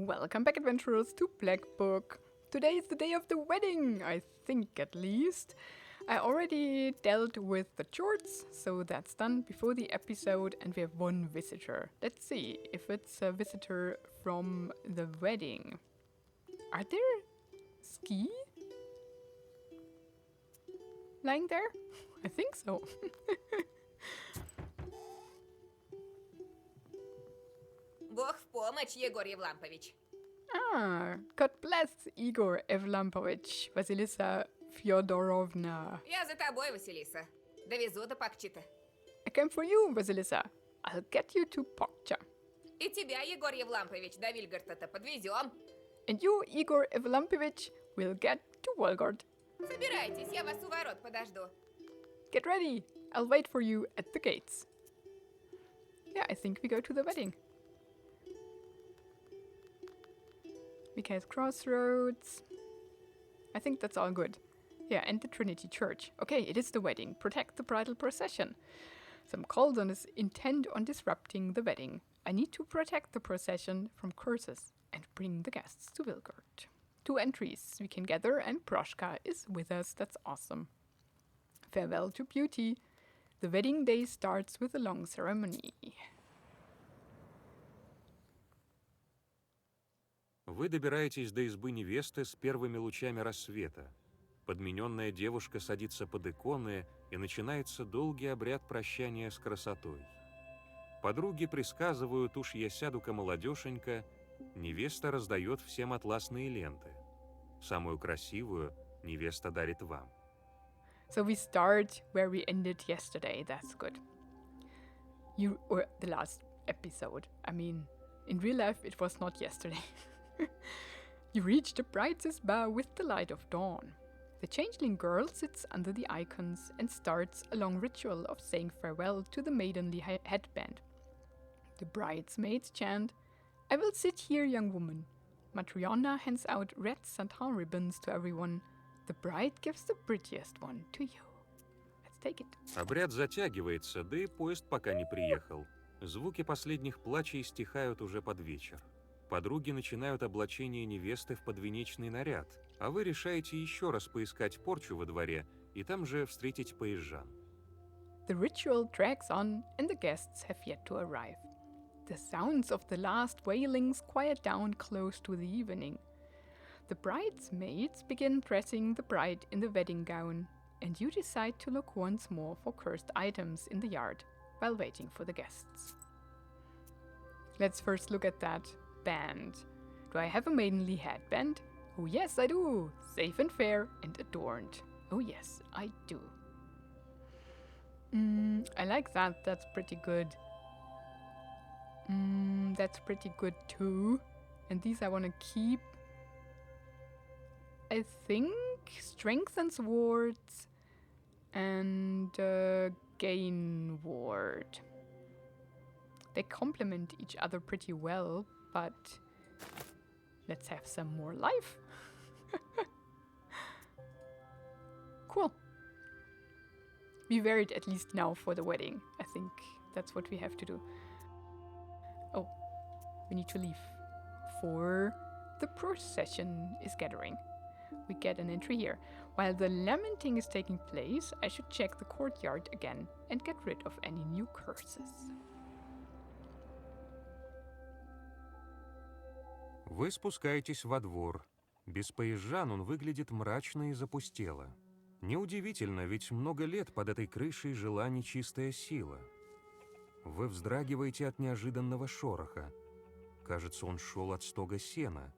Welcome back, adventurers, to Black Book. Today is the day of the wedding, I think at least. I already dealt with the chores, so that's done before the episode, and we have one visitor. Let's see if it's a visitor from the wedding. Are there ski lying there? I think so. Бог в помощь, Егор Евлампович. God bless Igor Evlampovich, Vasilisa Fyodorovna. Я за тобой, Василиса. Довезу до Пакчита. I came for you, Vasilisa. I'll get you to Pokcha. И тебя, Егор Евлампович, до Вильгарта-то подвезем. And you, Igor Evlampovich, will get to Volgord. Собирайтесь, я вас у ворот подожду. Get ready. I'll wait for you at the gates. Yeah, I think we go to the wedding. Because Crossroads. I think that's all good. Yeah, and the Trinity Church. Okay, it is the wedding. Protect the bridal procession. Some Coldoners intend on disrupting the wedding. I need to protect the procession from curses and bring the guests to Vilgard. 2 entries we can gather, and Morteshka is with us. That's awesome. Farewell to beauty. The wedding day starts with a long ceremony. Вы добираетесь до избы невесты с первыми лучами рассвета. Подмененная девушка садится под иконы, и начинается долгий обряд прощания с красотой. Подруги присказывают, уж я сяду-ка молодешенька, невеста раздает всем атласные ленты. Самую красивую невеста дарит вам. So we start where we ended yesterday. That's good. Or the last episode. I mean, in real life it was not yesterday. You reach the bride's bow with the light of dawn. The changeling girl sits under the icons and starts a long ritual of saying farewell to the maidenly headband. The bridesmaids chant, "I will sit here, young woman." Matriona hands out red satin ribbons to everyone. The bride gives the prettiest one to you. Let's take it. Обряд затягивается, да и поезд пока не приехал. Звуки последних плачей стихают уже под вечер. Подруги начинают облачение невесты в подвенечный наряд, а вы решаете еще раз поискать порчу во дворе и там же встретить поезжан. The ritual drags on, and the guests have yet to arrive. The sounds of the last wailings quiet down close to the evening. The bridesmaids begin dressing the bride in the wedding gown, and you decide to look once more for cursed items in the yard while waiting for the guests. Let's first look at that band. Do I have a maidenly headband? Oh yes, I do! Safe and fair and adorned. Oh yes, I do. I like that. That's pretty good. That's pretty good too. And these I want to keep. I think strengthens wards and gain ward. They complement each other pretty well, but let's have some more life. Cool. We wear it at least now for the wedding. I think that's what we have to do. Oh, we need to leave. For the procession is gathering. We get an entry here. While the lamenting is taking place, I should check the courtyard again and get rid of any new curses. Вы спускаетесь во двор. Без поезжан он выглядит мрачно и запустело. Неудивительно, ведь много лет под этой крышей жила нечистая сила. Вы вздрагиваете от неожиданного шороха. Кажется, он шел от стога сена.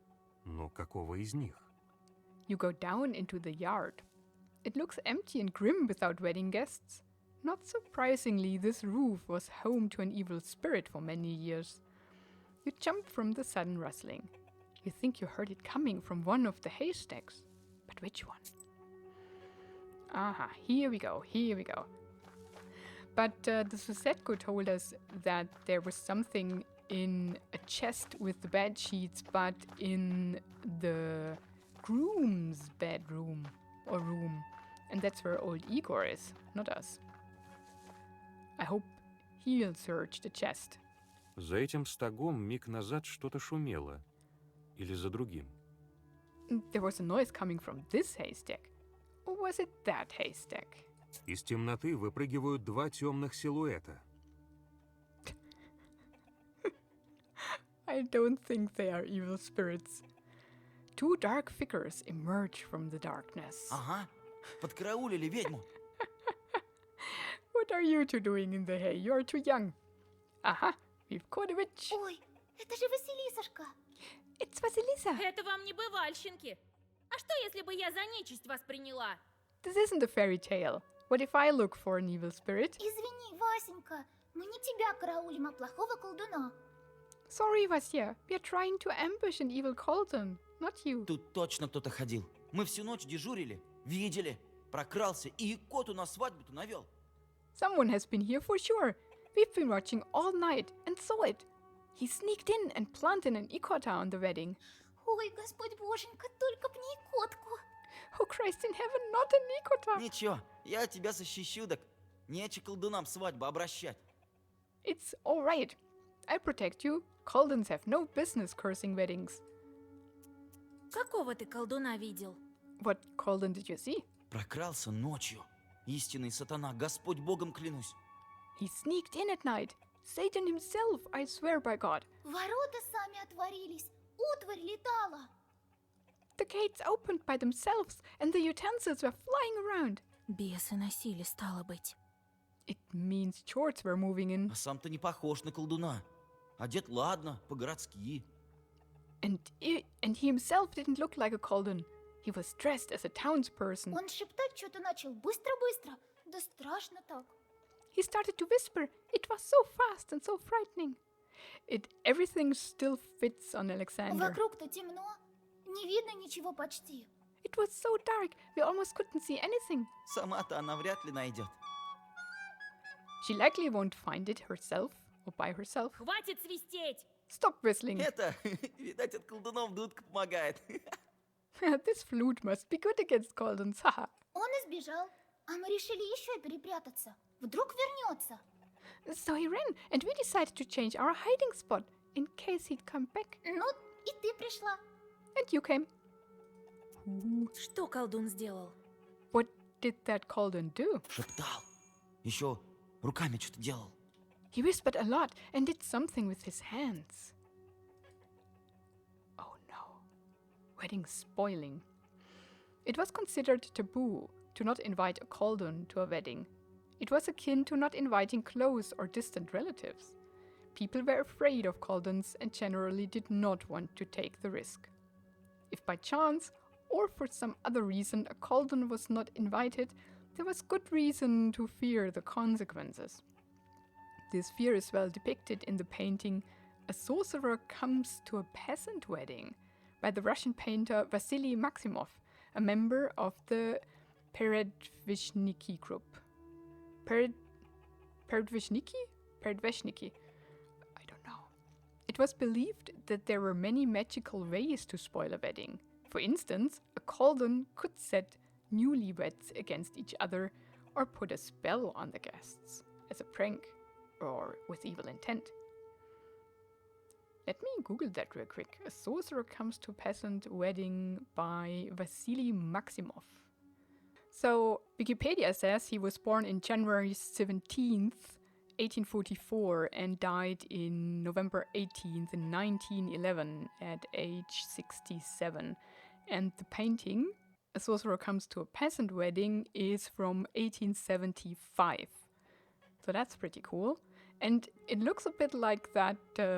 Но какого из них? You go down into the yard. It looks empty and grim without wedding guests. Not surprisingly, this roof was home to an evil spirit for many years. You jump from the sudden rustling. You think you heard it coming from one of the haystacks. But which one? Aha, here we go. But the Susetko told us that there was something in a chest with the bed sheets, but in the groom's bedroom or room. And that's where old Igor is, not us. I hope he'll search the chest. За этим стогом миг назад что-то шумело. или за другим? There was a noise coming from this haystack. Or was it that haystack? Из темноты выпрыгивают два темных силуэта. I don't think they are evil spirits. Two dark figures emerge from the darkness. Ага, подкараулили ведьму. What are you two doing in the hay? You are too young. Aha, we've caught a witch. Ой, это же Василисушка. It's Vasilisa. Это вам не бывальщинки. А что, если бы я за нечисть вас приняла? This isn't a fairy tale. What if I look for an evil spirit? Извини, Васенька, мы не тебя караулим, а плохого колдуна. Sorry, Vasya. We are trying to ambush an evil Kolden, not you. Тут точно кто-то ходил. Мы всю ночь дежурили, видели, прокрался и коту на свадьбу-то навел. Someone has been here for sure. We've been watching all night and saw it. He sneaked in and planted an ikota on the wedding. Ой, Господь Боженька, только б не котку. Oh, Christ in heaven, not an ikota. Ничего, я тебя защищу, так нече колдунам свадьбу обращать. It's all right. I'll protect you. Koldens have no business cursing weddings. Какого ты колдуна видел? What Kolden did you see? Прокрался ночью. Истинный сатана, Господь Богом клянусь. He sneaked in at night. Satan himself, I swear by God. Ворота сами отворились, утварь летала. The gates opened by themselves and the utensils were flying around. Бесы носили, стало быть. It means chords were moving in. А сам-то не похож на колдуна. Одет ладно, по-городски. And he himself didn't look like a Kolden. He was dressed as a townsperson. Он шептать что-то начал быстро-быстро. Да страшно так. He started to whisper. It was so fast and so frightening. Everything still fits on Alexander. Вокруг-то темно, не видно ничего почти. It was so dark, we almost couldn't see anything. Сама-то она вряд ли найдет. She likely won't find it herself or by herself. Хватит свистеть! Stop whistling. Это, видать, от колдунов дудка помогает. This flute must be good against Koldens. Haha. Он избежал, а мы решили еще перепрятаться. Вдруг вернется. So he ran, and we decided to change our hiding spot in case he'd come back. Ну, и ты пришла. And you came. Что колдун сделал? What did that Kolden do? Шептал. Еще руками что-то делал. He whispered a lot and did something with his hands. Oh no. Wedding spoiling. It was considered taboo to not invite a Kolden to a wedding. It was akin to not inviting close or distant relatives. People were afraid of Koldens and generally did not want to take the risk. If by chance, or for some other reason, a Kolden was not invited, there was good reason to fear the consequences. This fear is well depicted in the painting A Sorcerer Comes to a Peasant Wedding by the Russian painter Vasily Maximov, a member of the Peredvishniki group. Peredvishniki? Peredvishniki. I don't know. It was believed that there were many magical ways to spoil a wedding. For instance, a Kolden could set newlyweds against each other or put a spell on the guests as a prank or with evil intent. Let me Google that real quick. A Sorcerer Comes to a Peasant Wedding by Vasily Maximov. So, Wikipedia says he was born in January 17th, 1844 and died in November 18th, 1911 at age 67. And the painting, A Sorcerer Comes to a Peasant Wedding, is from 1875. So that's pretty cool. And it looks a bit like that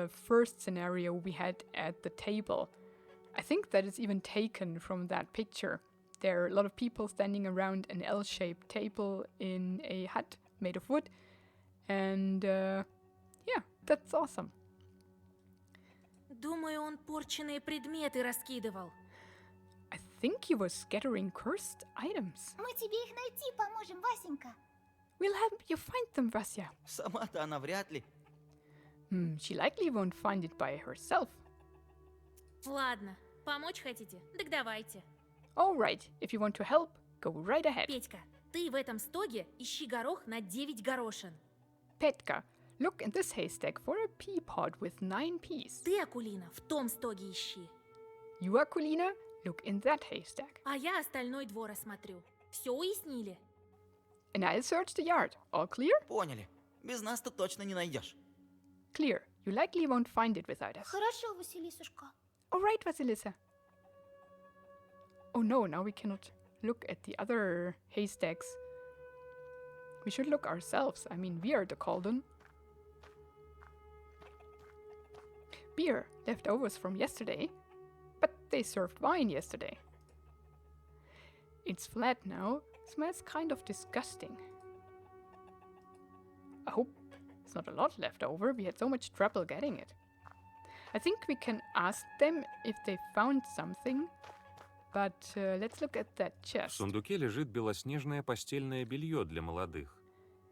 first scenario we had at the table. I think that is even taken from that picture. There are a lot of people standing around an L-shaped table in a hut made of wood. And yeah, that's awesome. Думаю, он порченные предметы раскидывал. I think he was scattering cursed items. Мы тебе их найти поможем, Васенька. We'll help you find them, Vasya. Сама-то она вряд ли. She likely won't find it by herself. Ладно, помочь хотите? Так давайте. All right, if you want to help, go right ahead. Петька, ты в этом стоге ищи горох на 9 горошин. Petka, look in this haystack for a pea pod with 9 peas. Ты, Акулина, в том стоге ищи. You, Akulina, look in that haystack. А я остальной двор осмотрю. Все уяснили? And I'll search the yard. All clear? Поняли. Без нас ты точно не найдешь. Clear. You likely won't find it without us. Хорошо, Василисушка. All right, Vasilisa. Oh no, now we cannot look at the other haystacks. We should look ourselves. I mean, we are the Khaldun. Beer, leftovers from yesterday. But they served wine yesterday. It's flat now. Smells kind of disgusting. I hope it's not a lot left over. We had so much trouble getting it. I think we can ask them if they found something. But let's look at that В chest. сундуке лежит белоснежное постельное белье для молодых.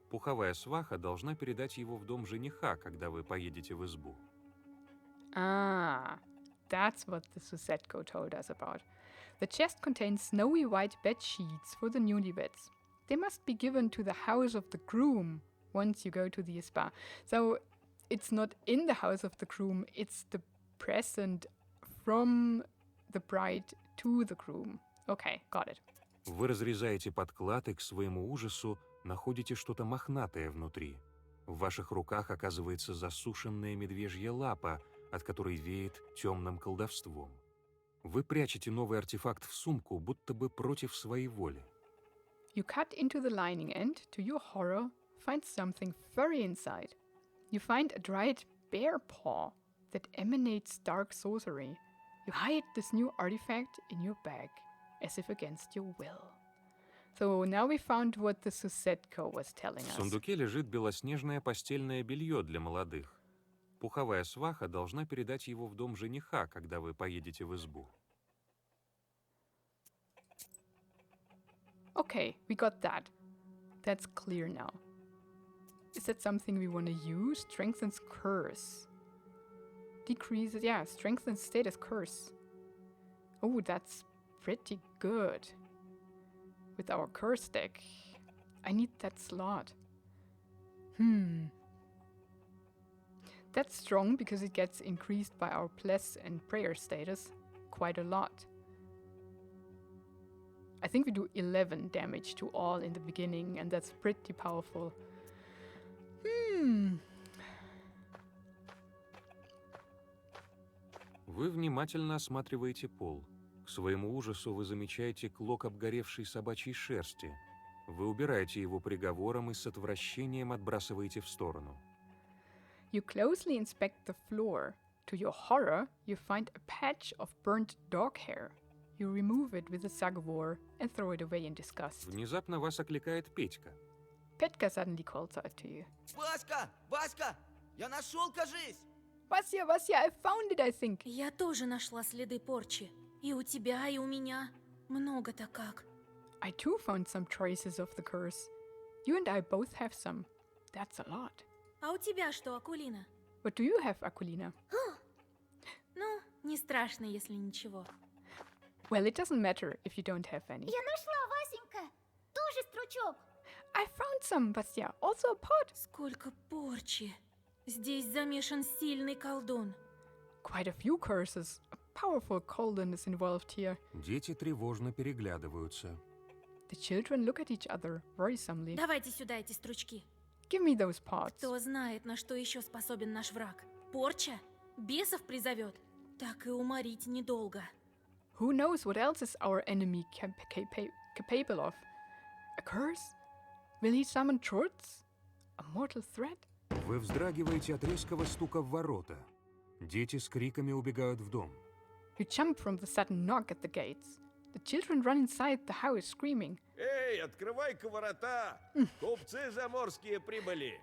Пуховая сваха должна передать его в дом жениха, когда вы поедете в избу. Ah, that's what the Susetko told us about. The chest contains snowy white bed sheets for the newlyweds. They must be given to the house of the groom once you go to the spa. So it's not in the house of the groom, it's the present from the bride to the groom. Okay, got it. Вы разрезаете подклад и к своему ужасу находите что-то мохнатое внутри. В ваших руках оказывается засушенная медвежья лапа, от которой веет темным колдовством. Вы прячете новый артефакт в сумку, будто бы против своей воли. You cut into the lining and, to your horror, find something furry inside. You find a dried bear paw that emanates dark sorcery. You hide this new artifact in your bag, as if against your will. So now we found what the Susetko was telling В us. сундуке лежит белоснежное постельное белье для молодых. Пуховая сваха должна передать его в дом жениха, когда вы поедете в избу. Okay, we got that. That's clear now. Is that something we want to use? Strengthens curse. Decreases, yeah, strengthens status curse. Oh, that's pretty good. With our curse deck. I need that slot. That's strong because it gets increased by our bless and prayer status quite a lot. I think we do 11 damage to all in the beginning, and that's pretty powerful. Вы внимательно осматриваете пол. К своему ужасу вы замечаете клок обгоревшей собачьей шерсти. Вы убираете его приговором и с отвращением отбрасываете в сторону. You closely inspect the floor. To your horror, you find a patch of burnt dog hair. You remove it with a sagovor and throw it away in disgust. Внезапно вас окликает Петька. Petka suddenly calls out to you. Васька! Васька! Я нашел, кажись! Vasya, I found it, I think. Я тоже нашла следы порчи. И у тебя, и у меня. Много-то как. I too found some traces of the curse. You and I both have some. That's a lot. А у тебя что, Акулина? What do you have, Akulina? Ну, не страшно, если ничего. Well, it doesn't matter if you don't have any. Я нашла, Васенька. Тоже стручок. I found some, Vasya. Also a pot. Сколько порчи. Здесь замешан сильный колдун. Quite a few curses. A powerful Khaldun is involved here. Дети тревожно переглядываются. The children look at each other worrisomely. Давайте сюда эти стручки. Give me those pots. Кто знает, на что еще способен наш враг. Порча? Бесов призовет. Так и уморить недолго. Who knows what else is our enemy capable of? A curse? Will he summon truths? A mortal threat? Вы вздрагиваете от резкого стука в ворота. Дети с криками убегают в дом. You jump from the sudden knock at the gates. The children run inside the house screaming. Эй, открывай-ка ворота! Купцы заморские прибыли!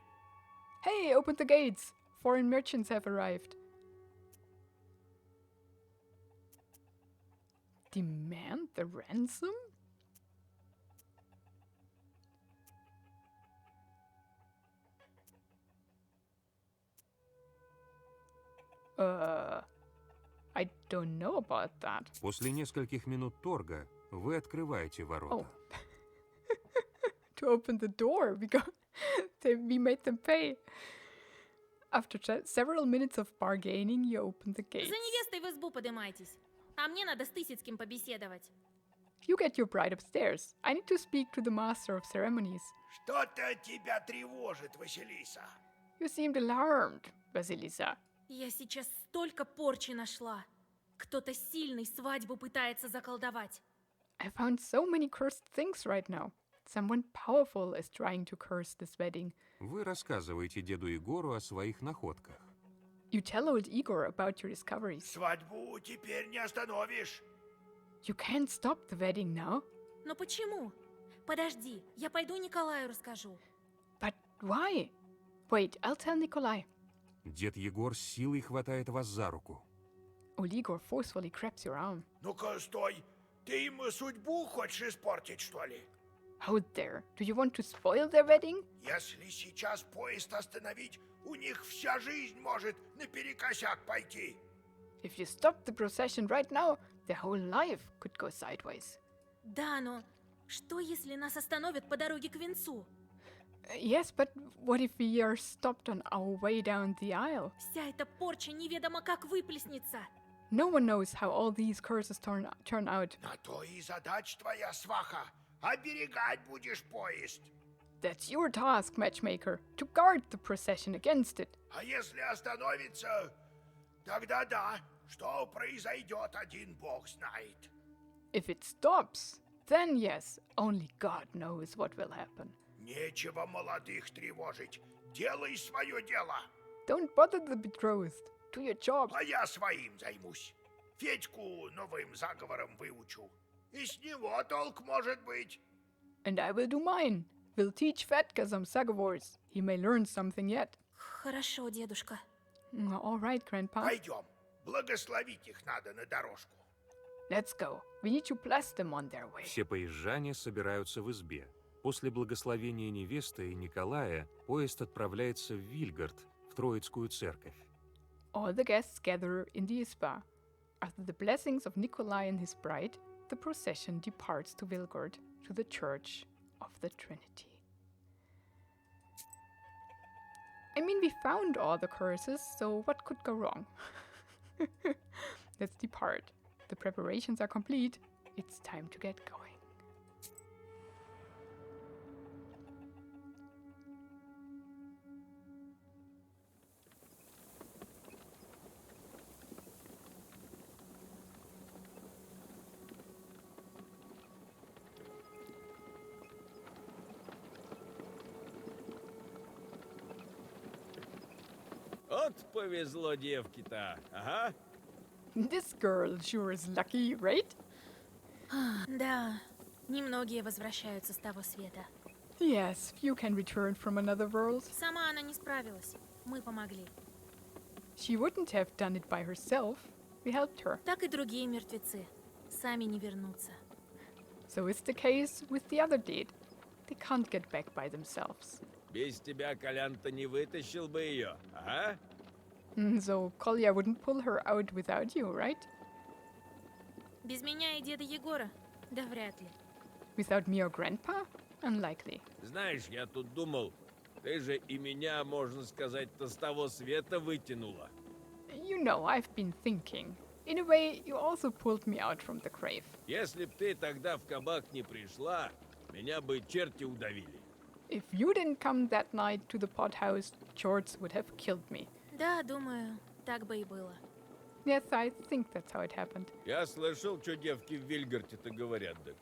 Hey, open the gates! Foreign merchants have arrived. Demand the ransom? I don't know about that. После нескольких минут торга вы открываете ворота. To open the door, we made them pay. After several minutes of bargaining, you open the gates. За невестой в избу подымайтесь. А мне надо с Тысяцким побеседовать. You get your bride upstairs. I need to speak to the master of ceremonies. Что-то тебя тревожит, Василиса. You seemed alarmed, Vasilisa. Я сейчас столько порчи нашла. Кто-то сильный свадьбу пытается заколдовать. I found so many cursed things right now. Someone powerful is trying to curse this wedding. Вы рассказываете деду Егору о своих находках. You tell old Igor about your discoveries. Свадьбу теперь не остановишь. You can't stop the wedding now. Но почему? Подожди, я пойду Николаю расскажу. But why? Wait, I'll tell Nikolai. Дед Егор с силой хватает вас за руку. Old Igor forcefully grabs your arm. Ну-ка, стой. Ты им судьбу хочешь испортить, что ли? How dare? Do you want to spoil their wedding? Если сейчас поезд остановить, у них вся жизнь может наперекосяк пойти. If you stop the procession right now, their whole life could go sideways. Да, но что если нас остановят по дороге к венцу? Yes, but what if we are stopped on our way down the aisle? Вся эта порча неведомо как выплеснется. No one knows how all these curses turn out. На то и задача твоя, сваха. Оберегать будешь поезд. That's your task, matchmaker, to guard the procession against it. А если остановится, тогда да, что произойдет, один бог знает. If it stops, then yes, only God knows what will happen. Нечего молодых тревожить. Делай свое дело. Don't bother the betrothed. Do your job. А я своим займусь. Федьку новым заговором выучу. И с него толк может быть. And I will do mine. We'll teach Fedka some sagovors. He may learn something yet. Хорошо, дедушка. All right, Grandpa. Пойдем. Благословить их надо на дорожку. Let's go. We need to bless them on their way. Все поезжане собираются в избе. После благословения невесты и Николая поезд отправляется в Вильгард, в Троицкую церковь. All the guests gather in the Isba. After the blessings of Nikolai and his bride, the procession departs to Vilgard, to the Church of the Trinity. I mean, we found all the curses, so what could go wrong? Let's depart. The preparations are complete. It's time to get going. Вот повезло девке-то, ага. This girl sure is lucky, right? Да, немногие возвращаются с того света. Yes, few can return from another world. Сама она не справилась. Мы помогли. She wouldn't have done it by herself. We helped her. Так и другие мертвецы. Сами не вернутся. So is the case with the other dead. They can't get back by themselves. Без тебя Колян-то не вытащил бы ее, ага? So Kolya wouldn't pull her out without you, right? Без меня и деда Егора? Да вряд ли. Without me or Grandpa? Unlikely. Знаешь, я тут думал, ты же и меня, можно сказать-то, с того света вытянула. You know, I've been thinking. In a way, you also pulled me out from the grave. Если б ты тогда в кабак не пришла, меня бы черти удавили. If you didn't come that night to the pot house, George would have killed me. Да, думаю, так бы и было. Yes, I think that's how it happened. Я слышал, что девки в Вильгарте-то говорят, так.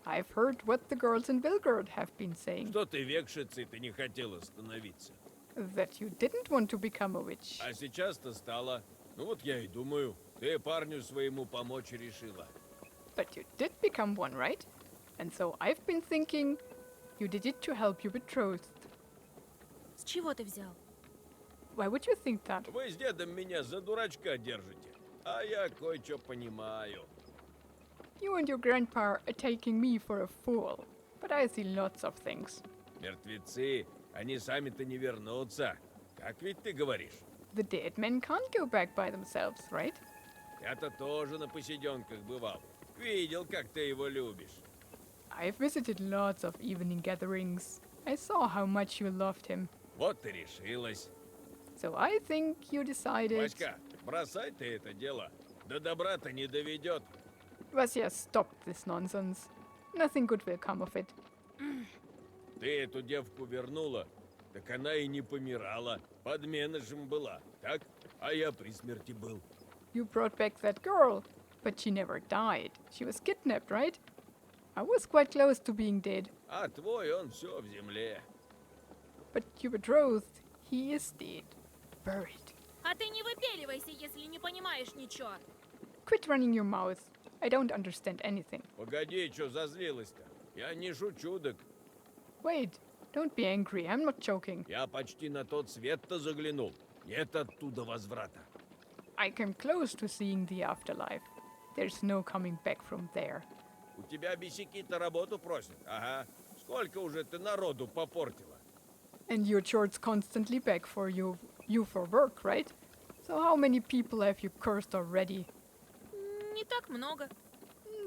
I've heard what the girls in Vilgard have been saying. Что ты векшицей-то не хотела становиться? That you didn't want to become a witch. А сейчас-то стала. Ну вот я и думаю, ты парню своему помочь решила. But you did become one, right? And so I've been thinking you did it to help your betrothed. С чего ты взял? Why would you think that? Вы с дедом меня за дурачка держите, а я кое-что понимаю. You and your grandpa are taking me for a fool, but I see lots of things. Мертвецы, они сами-то не вернутся. Так ведь ты говоришь? The dead men can't go back by themselves, right? Я-то тоже на посиденках бывал. Видел, как ты его любишь. I've visited lots of evening gatherings. I saw how much you loved him. Вот ты решилась. So I think you decided... Васька, бросай ты это дело. До добра-то не доведет. Vasya, stop this nonsense. Nothing good will come of it. Ты эту девку вернула, так она и не помирала. Подменышем была, так? А я при смерти был. You brought back that girl, but she never died. She was kidnapped, right? I was quite close to being dead. А твой он все в земле. But your betrothed, he is dead. Buried. А ты не выпеливайся, если не понимаешь ничего. Quit running your mouth. I don't understand anything. Погоди, что зазлилась-то? Я не шучу, так. Wait, don't be angry. I'm not joking. Я почти на тот свет-то заглянул. Нет оттуда возврата. I came close to seeing the afterlife. There's no coming back from there. У тебя бесяки-то работу просят. Ага. Сколько уже ты народу попортила? And your chords constantly beg for you for work, right? So how many people have you cursed already? Не так много.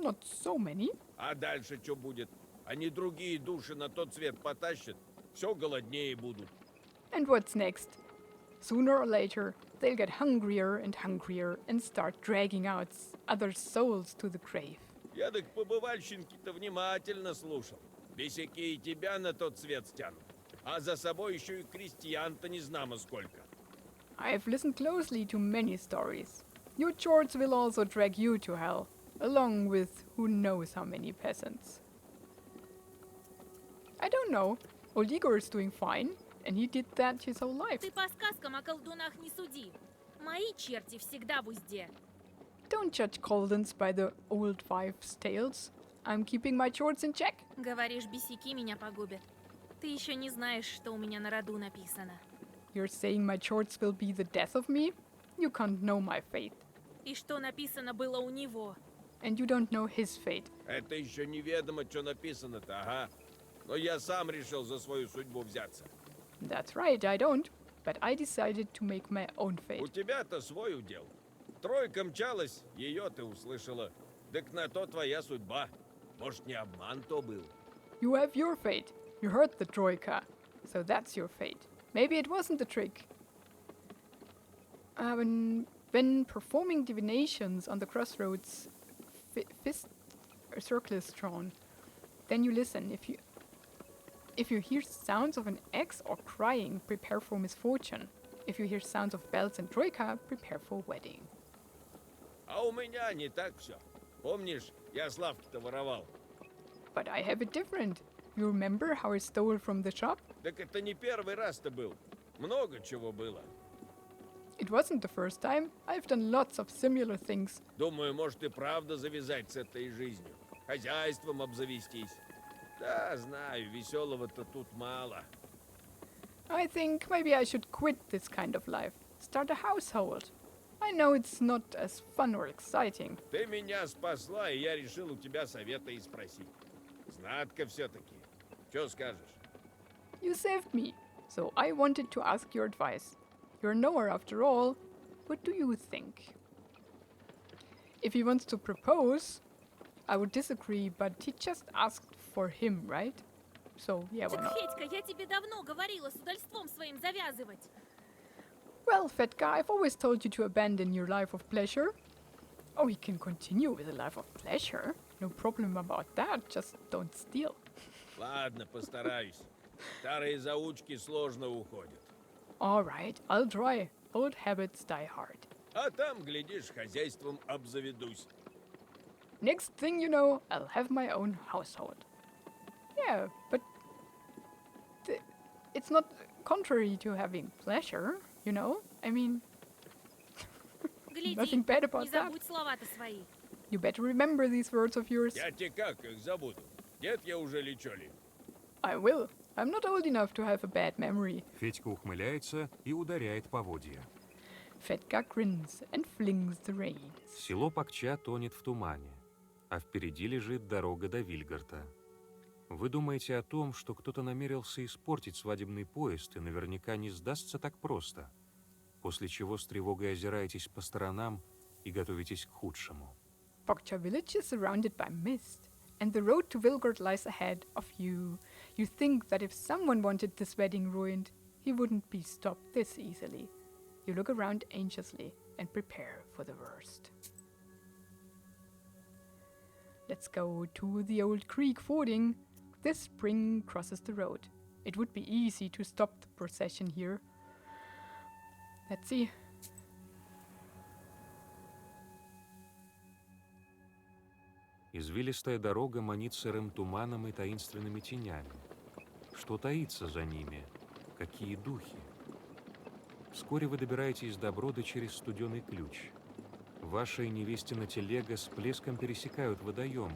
Not so many. А дальше что будет? Они другие души на тот свет потащат. Все голоднее будут. And what's next? Sooner or later, they'll get hungrier and start dragging out other souls to the grave. Я так побывальщинки-то внимательно слушал. Бесяки и тебя на тот свет стянут. А за собой еще и крестьян-то не знамо сколько. I've listened closely to many stories. Your chords will also drag you to hell, along with who knows how many peasants. I don't know. Old Igor is doing fine, and he did that his whole life. Ты по сказкам о колдунах не суди. Мои черти всегда в узде. Don't judge Coldens by the old wives' tales. I'm keeping my chords in check. Говоришь, бесяки меня погубят. Ты еще не знаешь, что у меня на роду написано. You're saying my chords will be the death of me? You can't know my fate. И что написано было у него. And you don't know his fate. Это еще неведомо, что написано-то, ага. Но я сам решил за свою судьбу взяться. That's right, I don't. But I decided to make my own У fate. тебя-то свой удел. Тройка мчалась, ее ты услышала. Так на то твоя судьба. Может, не обман то был? You have your fate. You heard the Troika. So that's your fate. Maybe it wasn't a trick. When performing divinations on the crossroads, a circle is drawn. Then you listen. If you hear sounds of an axe or crying, prepare for misfortune. If you hear sounds of bells and troika, prepare for wedding. А у меня не так все. Помнишь, я Славки-то воровал? But I have it different. You remember how I stole from the shop? Так это не первый раз-то был. Много чего было. It wasn't the first time. I've done lots of similar things. Думаю, может и правда завязать с этой жизнью. Хозяйством обзавестись. Да, знаю, веселого-то тут мало. I think maybe I should quit this kind of life. Start a household. I know it's not as fun or exciting. Ты меня спасла, и я решил у тебя совета и спросить. Знатка все-таки. Что скажешь? You saved me, so I wanted to ask your advice. You're a knower after all. What do you think? If he wants to propose, I would disagree, but he just asked for him, right? So, yeah, why not? Федька, я тебе давно говорила с удальством своим завязывать. Well, Fetka, I've always told you to abandon your life of pleasure. Oh, you can continue with a life of pleasure. No problem about that, just don't steal. Ладно, постараюсь. Старые заучки сложно уходят. All right, I'll try. Old habits die hard. А там, глядишь, хозяйством обзаведусь. Next thing you know, I'll have my own household. Yeah, but it's not contrary to having pleasure, you know? I mean, Гляди, nothing bad about не that. забудь слова-то свои. You better remember these words of yours. Я тебе как их забуду? Дед я уже ли чё ли? I will. I'm not old enough to have a bad memory. Федька ухмыляется и ударяет поводья. Fetka grins and flings the reins. Село Пакча тонет в тумане, а впереди лежит дорога до Вильгарта. Вы думаете о том, что кто-то намерился испортить свадебный поезд и наверняка не сдастся так просто, после чего с тревогой озираетесь по сторонам и готовитесь к худшему. Pokcha village is surrounded by mist, and the road to Vilgard lies ahead of you. You think that if someone wanted this wedding ruined, he wouldn't be stopped this easily. You look around anxiously and prepare for the worst. Let's go to the old creek fording. This spring crosses the road. It would be easy to stop the procession here. Let's see. Извилистая дорога манит сырым туманом и таинственными тенями. Что таится за ними? Какие духи? Вскоре вы добираетесь до брода через студеный ключ. Ваша и невестина телега с плеском пересекают водоем,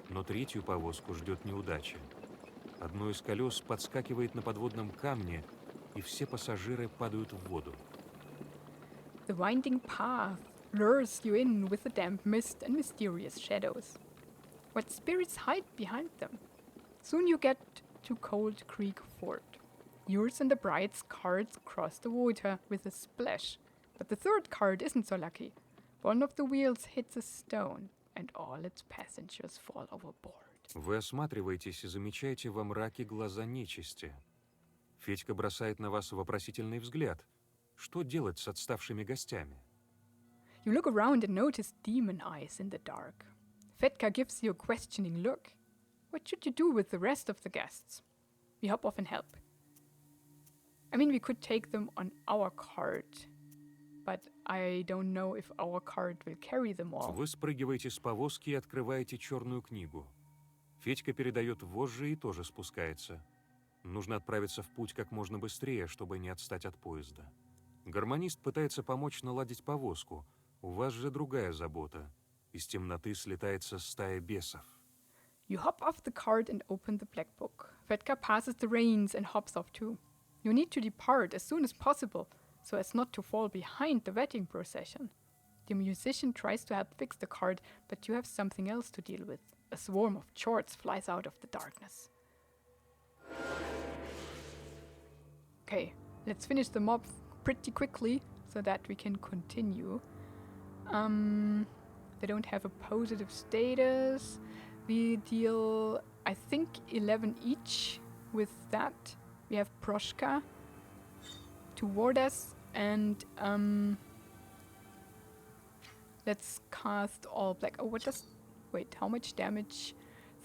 но третью повозку ждет неудача. Одно из колес подскакивает на подводном камне, и все пассажиры падают в воду. The winding path lures you in with the damp mist and mysterious shadows. What spirits hide behind them? Soon you get to Cold Creek Ford. Yours and the bride's carts cross the water with a splash, but the third cart isn't so lucky. One of the wheels hits a stone, and all its passengers fall overboard. Вы осматриваетесь и замечаете во мраке глаза нечисти. Федька бросает на вас вопросительный взгляд. Что делать с отставшими гостями? You look around and notice demon eyes in the dark. Fedka gives you a questioning look. What should you do with the rest of the guests? We hop off and help. I mean, we could take them on our cart, but I don't know if our cart will carry them all. Вы спрыгиваете с повозки и открываете черную книгу. Федька передает вожжи и тоже спускается. Нужно отправиться в путь как можно быстрее, чтобы не отстать от поезда. Гармонист пытается помочь наладить повозку. У вас же другая забота. Из темноты слетается стая бесов. You hop off the cart and open the black book. Fedka passes the reins and hops off too. You need to depart as soon as possible, so as not to fall behind the wedding procession. The musician tries to help fix the cart, but you have something else to deal with. A swarm of chords flies out of the darkness. Okay, let's finish the mob pretty quickly so that we can continue. They don't have a positive status. We deal, I think, 11 each with that. We have Morteshka toward us, and let's cast all black. Oh, what does... Wait, how much damage?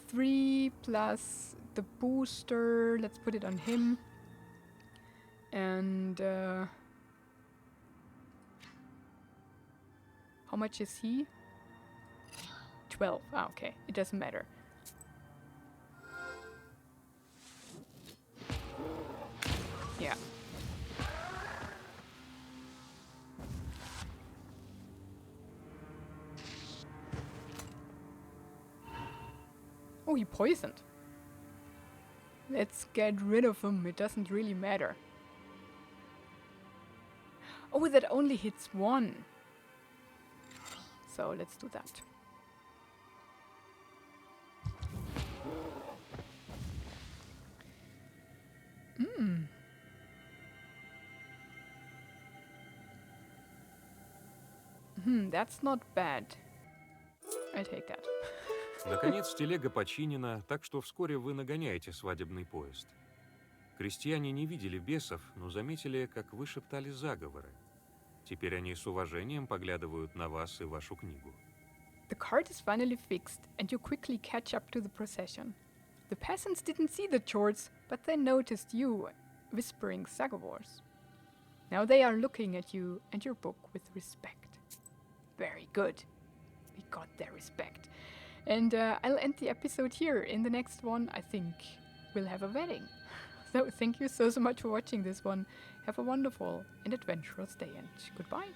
3 plus the booster. Let's put it on him. And how much is he? 12. Ah, okay. It doesn't matter. Yeah. Oh, he poisoned. Let's get rid of him. It doesn't really matter. Oh, that only hits one. So let's do that. That's not bad. I'll take that. Наконец, телега починена, так что вскоре вы нагоняете свадебный поезд. Крестьяне не видели бесов, но заметили, как вы шептали заговоры. Теперь они с уважением поглядывают на вас и вашу книгу. The cart is finally fixed, and you quickly catch up to the procession. The peasants didn't see the chords, but they noticed you whispering zagovors. Now they are looking at you and your book with respect. Very good. We got their respect. And I'll end the episode here. In the next one, I think we'll have a wedding. So thank you so much for watching this one. Have a wonderful and adventurous day, and goodbye.